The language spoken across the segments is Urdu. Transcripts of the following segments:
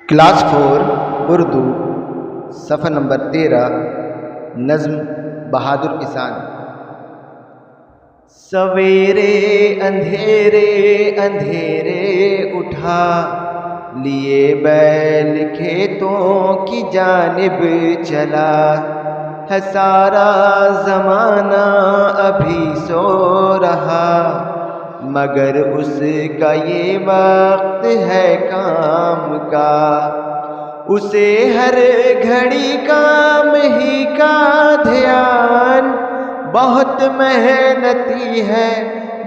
کلاس 4 اردو صفحہ نمبر 13 نظم بہادر کسان۔ سویرے اندھیرے اندھیرے اٹھا لیے بیل کھیتوں کی جانب چلا، ہے سارا زمانہ ابھی سو رہا، مگر اس کا یہ وقت ہے کام کا، اسے ہر گھڑی کام ہی کا دھیان، بہت محنتی ہے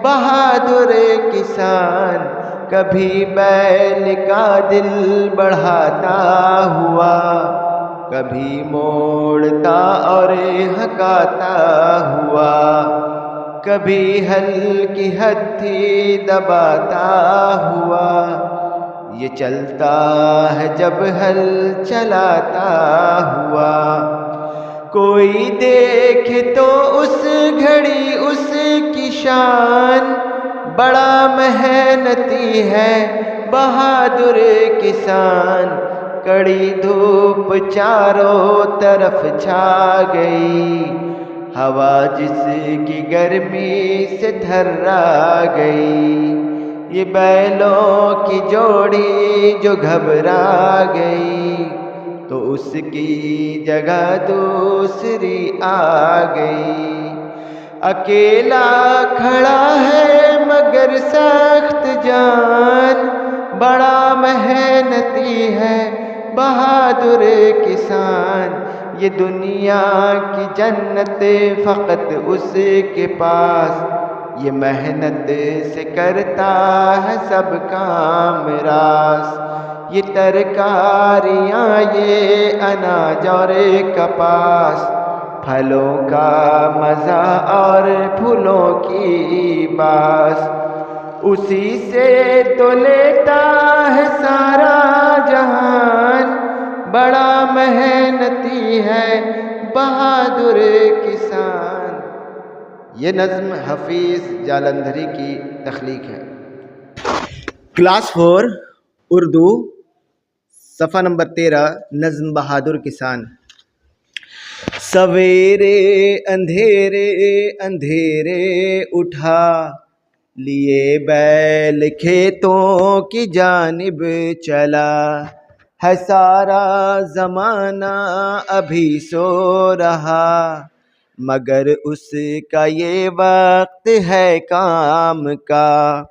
بہادر کسان، کبھی بیل کا دل بڑھاتا ہوا، کبھی موڑتا اور ہکاتا ہوا، کبھی ہل کی ہتھی دباتا ہوا، یہ چلتا ہے جب ہل چلاتا ہوا، کوئی دیکھے تو اس گھڑی اس کی شان، بڑا محنتی ہے بہادر کسان، کڑی دھوپ چاروں طرف چھا گئی، ہوا جس کی گرمی سے تھرا گئی، یہ بیلوں کی جوڑی جو گھبرا گئی، تو اس کی جگہ دوسری آ گئی، اکیلا کھڑا ہے مگر سخت جان، بڑا محنتی ہے بہادر کسان، یہ دنیا کی جنت فقط اس کے پاس، یہ محنت سے کرتا ہے سب کام راس، یہ ترکاریاں یہ اناج اور کپاس، پھلوں کا مزہ اور پھولوں کی باس، اسی سے تو لیتا ہے سارا جہان، بڑا محنتی ہے بہادر کسان۔ یہ نظم حفیظ جالندھری کی تخلیق ہے۔ کلاس 4 اردو صفحہ نمبر 13 نظم بہادر کسان۔ سویرے اندھیرے اندھیرے اٹھا لیے بیل کھیتوں کی جانب چلا، ہے سارا زمانہ ابھی سو رہا، مگر اس کا یہ وقت ہے کام کا،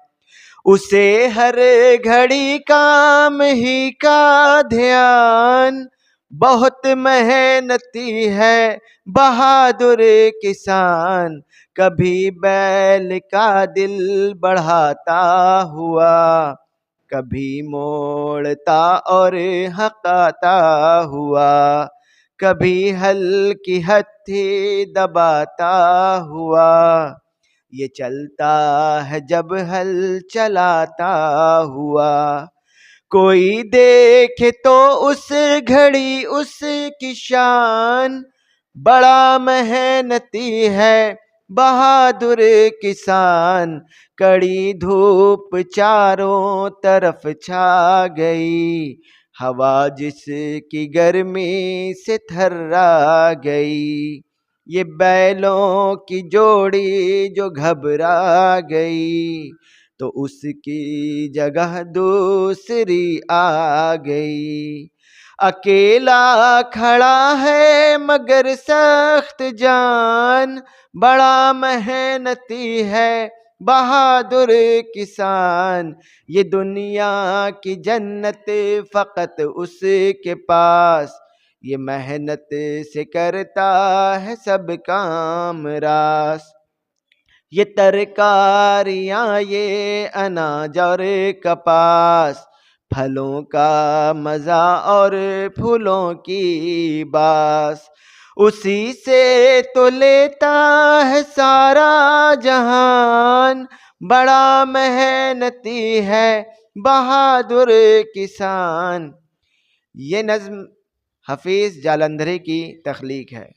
اسے ہر گھڑی کام ہی کا دھیان، بہت محنتی ہے بہادر کسان، کبھی بیل کا دل بڑھاتا ہوا، کبھی موڑتا اور ہکاتا ہوا، کبھی ہل کی ہتھی دباتا ہوا، یہ چلتا ہے جب ہل چلاتا ہوا، کوئی دیکھے تو اس گھڑی اس کی شان، بڑا محنتی ہے بہادر کسان، کڑی دھوپ چاروں طرف چھا گئی، ہوا جس کی گرمی سے تھرا گئی، یہ بیلوں کی جوڑی جو گھبرا گئی، تو اس کی جگہ دوسری آ گئی، اکیلا کھڑا ہے مگر سخت جان، بڑا محنتی ہے بہادر کسان، یہ دنیا کی جنت فقط اس کے پاس، یہ محنت سے کرتا ہے سب کام راس، یہ ترکاریاں یہ اناج اور کپاس، پھلوں کا مزہ اور پھولوں کی باس، اسی سے تو لیتا ہے سارا جہان، بڑا محنتی ہے بہادر کسان۔ یہ نظم حفیظ جالندھری کی تخلیق ہے۔